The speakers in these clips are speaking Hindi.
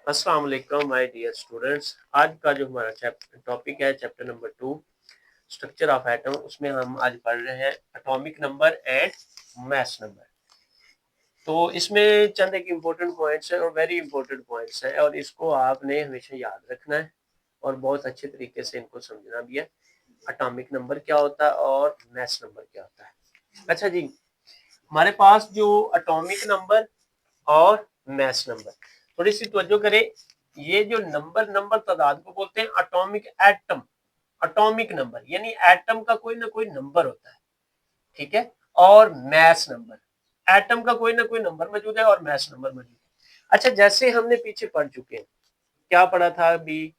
अस्सलाम वालेकुम माय डियर स्टूडेंट्स। आज का जो हमारा चैप्टर टॉपिक है chapter number 2 structure of atom, उसमें हम आज पढ़ रहे हैं atomic number and mass number. तो इसमें चंद एक इम्पोर्टेंट पॉइंट्स हैं और वेरी इंपॉर्टेंट पॉइंट्स हैं और इसको आपने हमेशा याद रखना है और बहुत अच्छे तरीके से इनको समझना भी है। एटॉमिक नंबर क्या होता है और मास नंबर क्या होता है। अच्छा जी, हमारे पास जो एटॉमिक नंबर और मास नंबर, थोड़ी सी तवज्जो करें। ये जो नंबर तादाद को बोलते हैं एटॉमिक एटम। एटॉमिक नंबर यानी एटम का कोई ना कोई नंबर होता है, ठीक है। और मास नंबर, एटम का कोई ना कोई नंबर मौजूद है और मास नंबर मौजूद है। अच्छा, जैसे हमने पीछे पढ़ चुके हैं, क्या पढ़ा था अभी,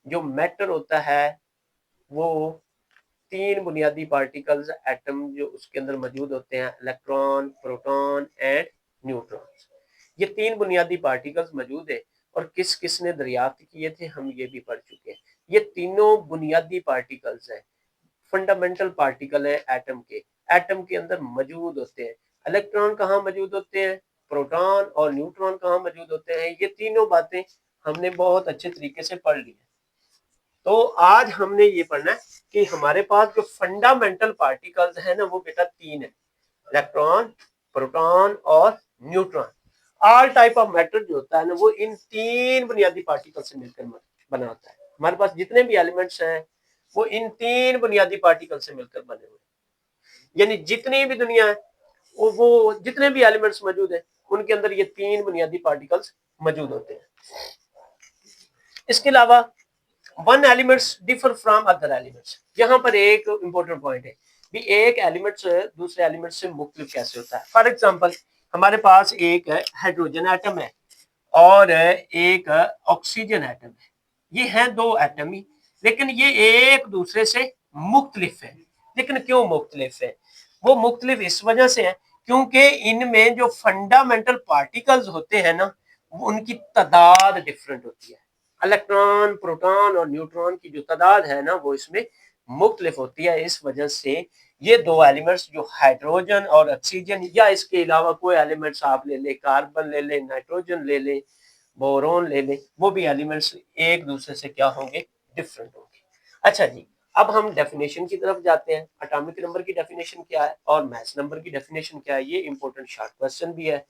जो मैटर होता है वो तीन बुनियादी पार्टिकल्स एटम जो उसके अंदर मौजूद होते हैं, इलेक्ट्रॉन, प्रोटॉन एंड न्यूट्रॉन। ये तीन बुनियादी पार्टिकल्स मौजूद है और किस किस ने दरियाफ्त किए थे हम ये भी पढ़ चुके हैं। ये तीनों बुनियादी पार्टिकल्स हैं, फंडामेंटल पार्टिकल है एटम के। एटम के अंदर मौजूद होते हैं। इलेक्ट्रॉन कहाँ मौजूद होते हैं, प्रोटॉन और न्यूट्रॉन कहाँ मौजूद होते हैं, ये तीनों बातें हमने बहुत अच्छे तरीके से पढ़ ली है। तो आज हमने ये पढ़ना है कि हमारे पास जो फंडामेंटल पार्टिकल्स है ना, वो बेटा तीन है, इलेक्ट्रॉन, प्रोटॉन और neutron. All type of matter जो होता है ना, वो इन तीन बुनियादी पार्टिकल से मिलकर बना होता है। हमारे पास जितने भी एलिमेंट्स हैं वो इन तीन बुनियादी पार्टिकल से मिलकर बने हुए हैं। यानी जितनी भी दुनिया है वो जितने भी एलिमेंट्स मौजूद है उनके अंदर ये तीन बुनियादी पार्टिकल्स मौजूद होते हैं। इसके अलावा one elements differ from other elements. यहाँ पर एक इंपॉर्टेंट पॉइंट है कि एक एलिमेंट दूसरे एलिमेंट से मुख्तलिफ कैसे होता है। फॉर एग्जांपल, हमारे पास एक हाइड्रोजन एटम है और एक ऑक्सीजन एटम है। ये हैं दो एटम ही, लेकिन ये एक दूसरे से मुख्तलिफ है। लेकिन क्यों मुख्तलिफ है? वो मुख्तलिफ इस वजह से है क्योंकि इनमें जो फंडामेंटल पार्टिकल्स होते हैं ना, उनकी तादाद डिफरेंट होती है। इलेक्ट्रॉन, प्रोटॉन और न्यूट्रॉन की जो तादाद है ना, वो इसमें मुख्तलिफ होती है। इस वजह से ये दो एलिमेंट्स जो हाइड्रोजन और ऑक्सीजन, या इसके अलावा कोई एलिमेंट्स आप ले लें, कार्बन ले लें, नाइट्रोजन ले लें, बोरोन ले लें, वो भी एलिमेंट्स एक दूसरे से क्या होंगे, डिफरेंट होंगे। अच्छा जी, अब हम डेफिनेशन की तरफ जाते हैं। एटॉमिक नंबर की डेफिनेशन क्या है और मास नंबर की डेफिनेशन क्या है, ये इंपॉर्टेंट शॉर्ट क्वेश्चन भी है।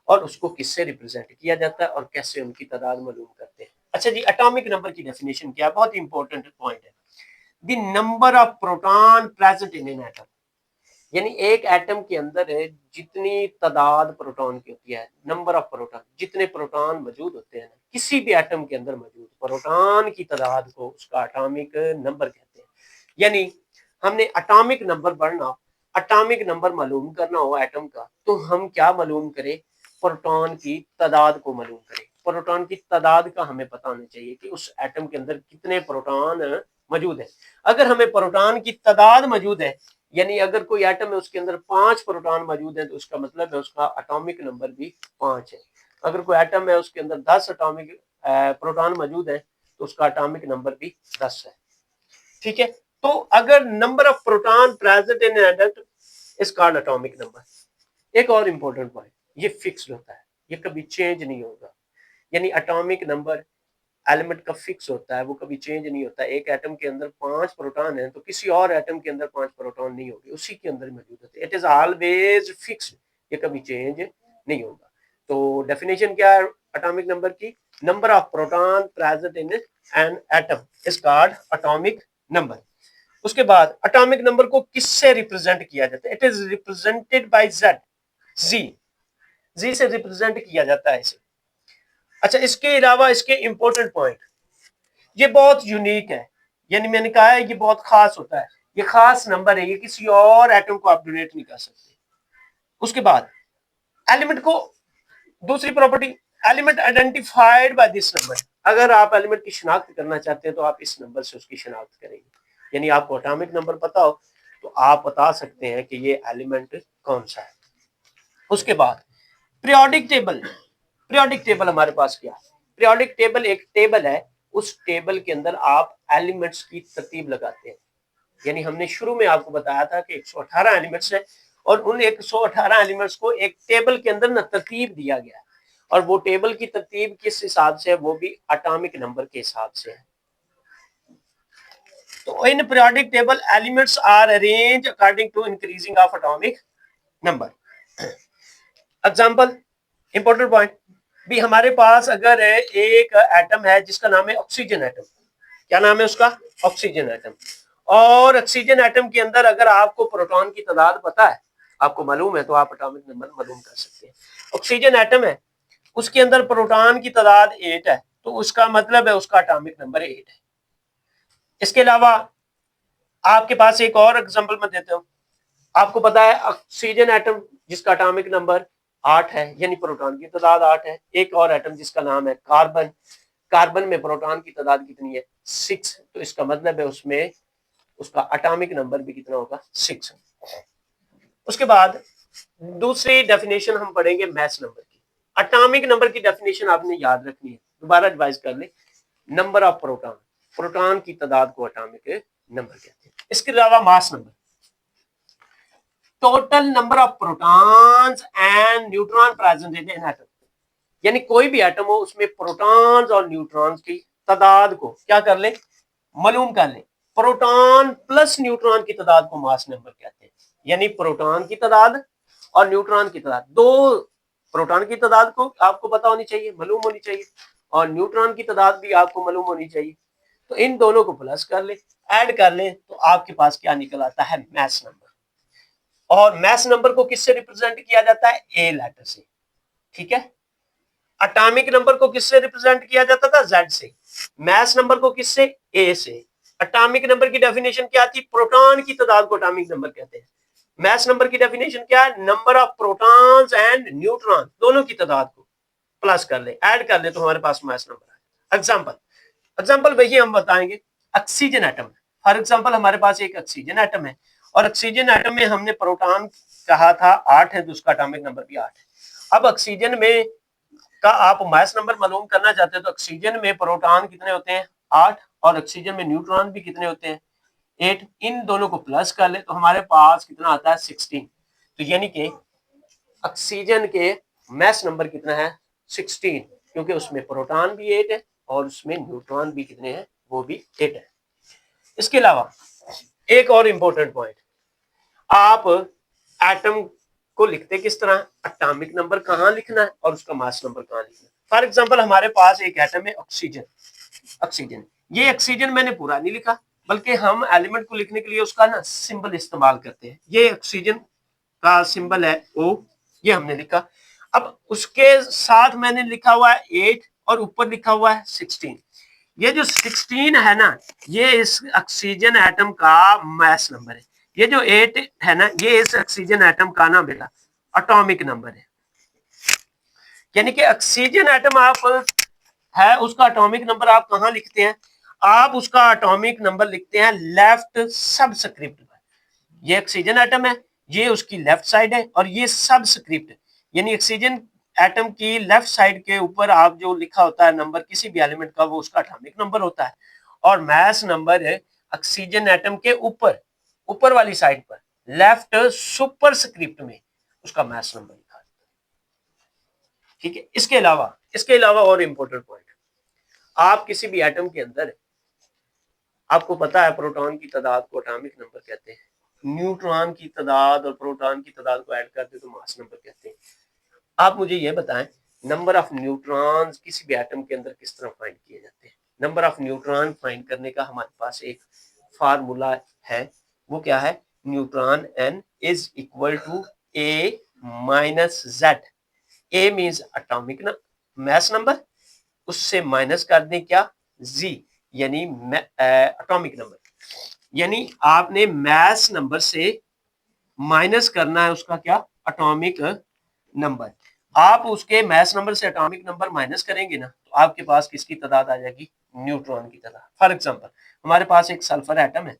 और उसको किससे रिप्रेजेंट किया जाता है और कैसे उनकी तादाद मालूम करते हैं। अच्छा जी, एटॉमिक नंबर की डेफिनेशन क्या है, बहुत इंपॉर्टेंट पॉइंट है। The number of proton present in an atom, यानी एक एटम के अंदर है जितनी तादाद प्रोटॉन की होती है, नंबर ऑफ प्रोटॉन, जितने प्रोटॉन मौजूद होते हैं किसी भी एटम के अंदर मौजूद प्रोटॉन की तादाद को उसका एटॉमिक नंबर कहते हैं। यानी हमने एटॉमिक नंबर पढ़ना, एटॉमिक नंबर मालूम करना हो एटम का, तो हम क्या मालूम करें, प्रोटॉन की तादाद को मालूम करें। प्रोटॉन की तादाद का हमें पता होना चाहिए कि उस एटम के अंदर कितने प्रोटॉन मौजूद है। अगर हमें प्रोटॉन की तादाद मौजूद है, यानी अगर कोई एटम है उसके अंदर 5 प्रोटॉन मौजूद है, तो उसका मतलब है उसका एटॉमिक नंबर भी 5 है। अगर कोई एटम है उसके अंदर 10 एटॉमिक प्रोटॉन मौजूद है, तो उसका एटॉमिक नंबर भी 10 है। ठीक है, तो अगर number of proton present in atom is called atomic number. एक और इंपॉर्टेंट पॉइंट, ये फिक्स्ड होता है, ये कभी चेंज नहीं होगा। यानी एटॉमिक नंबर एलिमेंट का फिक्स होता है, वो कभी चेंज नहीं होता। एक एटम के अंदर 5 प्रोटॉन है तो किसी और एटम के अंदर 5 प्रोटॉन नहीं होगी, उसी के अंदर मौजूद होते हैं। इट इज ऑलवेज फिक्स्ड, ये कभी चेंज नहीं होगा। तो डेफिनेशन क्या है एटॉमिक नंबर की, number of proton present in an atom is called atomic number. उसके बाद एटॉमिक नंबर को किससे रिप्रेजेंट किया जाता है, it is represented by Z, G, G से रिप्रेजेंट किया जाता है इसे। अच्छा, इसके अलावा इसके इंपॉर्टेंट पॉइंट, ये बहुत यूनिक है, यानी मैंने कहा है ये बहुत खास होता है, ये खास नंबर है, ये किसी और एटम को आप डोनेट नहीं कर सकते। उसके बाद एलिमेंट को, दूसरी property, element identified by this number. अगर आप एलिमेंट की शिनाख्त करना चाहते हैं तो आप इस नंबर से उसकी शिनाख्त करेंगे। यानी आपको एटॉमिक नंबर पता हो तो आप बता सकते हैं कि ये एलिमेंट कौन सा है। उसके बाद पीरियोडिक टेबल, पीरियोडिक टेबल हमारे पास क्या है, पीरियोडिक टेबल एक टेबल है, उस टेबल के अंदर आप एलिमेंट्स की तरतीब लगाते हैं। यानी हमने शुरू में आपको बताया था कि 118 एलिमेंट्स है और उन 118 एलिमेंट्स को एक टेबल के अंदर ना तरतीब दिया गया। और वो टेबल की तरतीब किस हिसाब से है, वो भी एटॉमिक नंबर के हिसाब से है। तो in periodic table elements are arrange according to increasing of atomic number. Example, important point भी, हमारे पास अगर एक एटम है जिसका नाम है ऑक्सीजन एटम, क्या नाम है उसका, ऑक्सीजन एटम, और ऑक्सीजन एटम के अंदर अगर आपको प्रोटॉन की तादाद पता है, आपको मालूम है, तो आप एटॉमिक नंबर मालूम कर सकते हैं। ऑक्सीजन एटम है, उसके अंदर प्रोटॉन की तादाद 8 है, तो उसका मतलब है उसका एटॉमिक नंबर 8 है। इसके अलावा आपके पास एक और एग्जांपल मैं देता हूं, आपको पता है ऑक्सीजन एटम जिसका एटॉमिक नंबर 8 है, यानी प्रोटॉन की तादाद 8 है। एक और एटम जिसका नाम है कार्बन, कार्बन में प्रोटॉन की तादाद कितनी है, 6, तो इसका मतलब है उसमें उसका एटॉमिक नंबर भी कितना होगा, 6। उसके बाद दूसरी डेफिनेशन हम पढ़ेंगे मैस नंबर की। एटॉमिक नंबर की डेफिनेशन आपने याद रखनी है, दोबारा रिवाइज कर ले। नंबर ऑफ प्रोटॉन, प्रोटॉन की तादाद को एटॉमिक नंबर कहते हैं। इसके अलावा mass number, total number of protons and neutron present in an atom, यानी कोई भी एटम हो उसमें प्रोटॉन्स और न्यूट्रॉन्स की तादाद को क्या कर ले, मालूम कर ले। प्रोटॉन प्लस न्यूट्रॉन की तादाद को मास नंबर कहते हैं, यानी प्रोटॉन की तादाद और न्यूट्रॉन की तादाद, दो प्रोटॉन की तादाद को आपको पता होनी चाहिए, मालूम होनी चाहिए, और न्यूट्रॉन की तादाद भी आपको मालूम होनी चाहिए। तो इन दोनों को प्लस कर ले, ऐड कर ले, तो आपके पास क्या निकल आता है, मैस नंबर। और मैस नंबर को किससे रिप्रेजेंट किया जाता है, ए लेटर से, ठीक है। एटॉमिक नंबर को किससे रिप्रेजेंट किया जाता था, जेड से। मैस नंबर को किससे, ए से। एटॉमिक नंबर की डेफिनेशन क्या थी, प्रोटॉन की तादाद को एटॉमिक नंबर कहते हैं। मैस नंबर की डेफिनेशन क्या है, number of protons and neutron दोनों की तादाद को प्लस कर ले, ऐड कर ले, तो हमारे पास मैस नंबर है। एग्जांपल वही हम बताएंगे, ऑक्सीजन एटम। फॉर एग्जांपल हमारे पास एक ऑक्सीजन एटम है, और ऑक्सीजन एटम में हमने प्रोटॉन कहा था 8 है, तो उसका एटॉमिक नंबर भी 8 है। अब ऑक्सीजन में का आप मास नंबर मालूम करना चाहते हैं, तो ऑक्सीजन में प्रोटॉन कितने होते हैं, 8, और ऑक्सीजन में न्यूट्रॉन भी कितने होते हैं, 8। इन दोनों को प्लस कर ले, तो हमारे पास कितना आता है, 16। तो यानी कि ऑक्सीजन के मास नंबर कितना है, 16, क्योंकि उसमें प्रोटॉन भी 8 है और उसमें न्यूट्रॉन भी कितने हैं, वो भी 8 है। इसके अलावा एक और इंपॉर्टेंट पॉइंट, आप एटम को लिखते किस तरह, एटॉमिक नंबर कहाँ लिखना है और उसका मास नंबर कहाँ लिखना है। फॉर एग्जांपल हमारे पास एक एटम है ऑक्सीजन, ऑक्सीजन, ये ऑक्सीजन मैंने पूरा नहीं लिखा, बल्कि हम एलिमेंट को लिखने के लिए उसका ना सिंबल इस्तेमाल करते हैं। ये ऑक्सीजन का सिंबल है O, ये हमने लिखा। अब उसके साथ मैंने लिखा हुआ है 8 और ऊपर लिखा हुआ है 16। ये जो 16 है ना, ये इस ऑक्सीजन एटम का मास नंबर है। ये जो 8 है ना, ये इस ऑक्सीजन एटम का ना बेटा एटॉमिक नंबर है। यानी कि ऑक्सीजन एटम आप है, उसका एटॉमिक नंबर आप कहां लिखते हैं, आप उसका एटॉमिक नंबर लिखते हैं लेफ्ट सबस्क्रिप्ट पर। ये ऑक्सीजन एटम है, ये उसकी लेफ्ट साइड है, और ये सबस्क्रिप्ट, यानी ऑक्सीजन एटम की लेफ्ट साइड के ऊपर आप जो लिखा होता है नंबर किसी भी एलिमेंट का, वो उसका एटॉमिक नंबर होता है। और मास नंबर है ऑक्सीजन एटम के ऊपर, ऊपर वाली साइड पर लेफ्ट सुपरस्क्रिप्ट में उसका मास नंबर लिखा है, ठीक है। इसके अलावा और इंपॉर्टेंट पॉइंट, आप किसी भी एटम के अंदर, आपको पता है प्रोटॉन की तादाद को एटॉमिक नंबर कहते हैं, न्यूट्रॉन की तादाद और प्रोटॉन की तादाद को ऐड करते तो मास नंबर कहते हैं। आप मुझे ये बताएं, नंबर ऑफ न्यूट्रॉन्स किसी भी एटम के अंदर किस तरह फाइंड किए जाते हैं। नंबर ऑफ न्यूट्रॉन फाइंड करने का हमारे पास एक फार्मूला है, वो क्या है, neutron n is equal to a minus Z. A means atomic mass number, उससे माइनस कर दें क्या, जी, यानी एटॉमिक नंबर। यानी आपने मास नंबर से माइनस करना है उसका क्या, एटॉमिक नंबर। आप उसके मास नंबर से एटॉमिक नंबर माइनस करेंगे ना, तो आपके पास किसकी तादाद आ जाएगी, न्यूट्रॉन की तादाद। फॉर एग्जांपल हमारे पास एक सल्फर एटम है,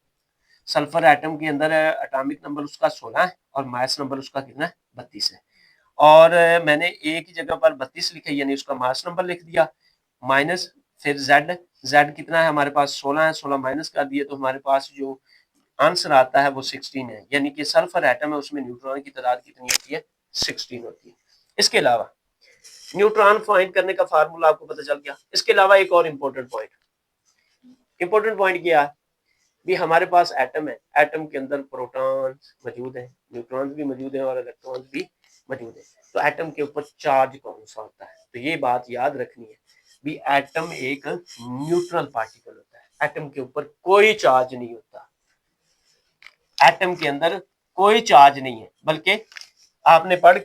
सल्फर एटम के अंदर एटॉमिक नंबर उसका 16 है और मास नंबर उसका कितना है, 32 है। और मैंने एक ही जगह पर 32 लिखा, यानी उसका मास नंबर लिख दिया, माइनस फिर जेड कितना है हमारे पास, 16 है, 16 माइनस कर दिए, तो हमारे पास जो आंसर आता है वो 16 है। यानी कि सल्फर एटम है, उसमें न्यूट्रॉन की तादाद कितनी होती है, 16 होती है। इसके अलावा न्यूट्रॉन फाइंड करने का फार्मूला आपको पता चल गया। इसके अलावा एक और इम्पोर्टेंट पॉइंट क्या है भी, हमारे पास एटम है, एटम के अंदर प्रोटॉन्स मौजूद हैं, न्यूट्रॉन्स भी मौजूद हैं और इलेक्ट्रॉन्स भी मौजूद हैं। तो एटम के ऊपर चार्ज कौन सा होता है, तो ये बात याद रखनी है भी एटम एक न्यूट्रल पार्टिकल होता है, एटम के ऊपर कोई चार्ज नहीं होता, एटम के अंदर कोई चार्ज नहीं है, बल्कि आपने पढ़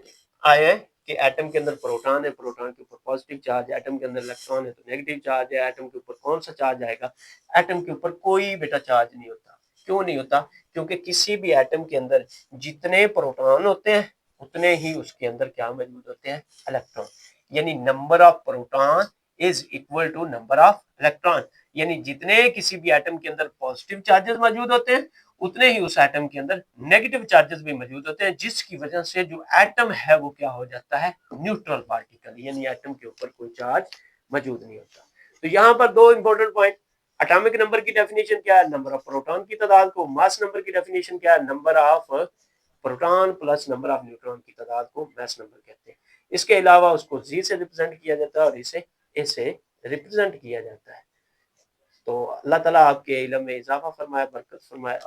आए हैं कि एटम के अंदर प्रोटॉन है, प्रोटॉन के ऊपर पॉजिटिव चार्ज है, एटम के अंदर इलेक्ट्रॉन है तो नेगेटिव चार्ज है, एटम के ऊपर कौन सा चार्ज आएगा, एटम के ऊपर कोई बेटा चार्ज नहीं होता। क्यों नहीं होता, क्योंकि किसी भी एटम के अंदर जितने प्रोटॉन होते हैं उतने ही उसके अंदर क्या मौजूद होते हैं, इलेक्ट्रॉन, यानी number of proton is equal to number of electron, यानी जितने किसी भी एटम के अंदर पॉजिटिव चार्जेस मौजूद होते हैं उतने ही उस एटम के अंदर नेगेटिव चार्जेस भी मौजूद होते हैं, जिसकी वजह से जो एटम है वो क्या हो जाता है, न्यूट्रल पार्टिकल, यानी एटम के ऊपर कोई चार्ज मौजूद नहीं होता। तो यहाँ पर दो इंपॉर्टेंट पॉइंट, एटॉमिक नंबर की डेफिनेशन क्या है, नंबर ऑफ प्रोटॉन की तादाद को, मास नंबर की डेफिनेशन क्या है, number of proton plus number of neutron की तादाद को मास नंबर कहते हैं। इसके अलावा उसको जी से रिप्रेजेंट किया जाता है और इसे ए से रिप्रेजेंट किया जाता है। तो अल्लाह ताला आपके इल्म में इजाफा फरमाए, बरकत फरमाए।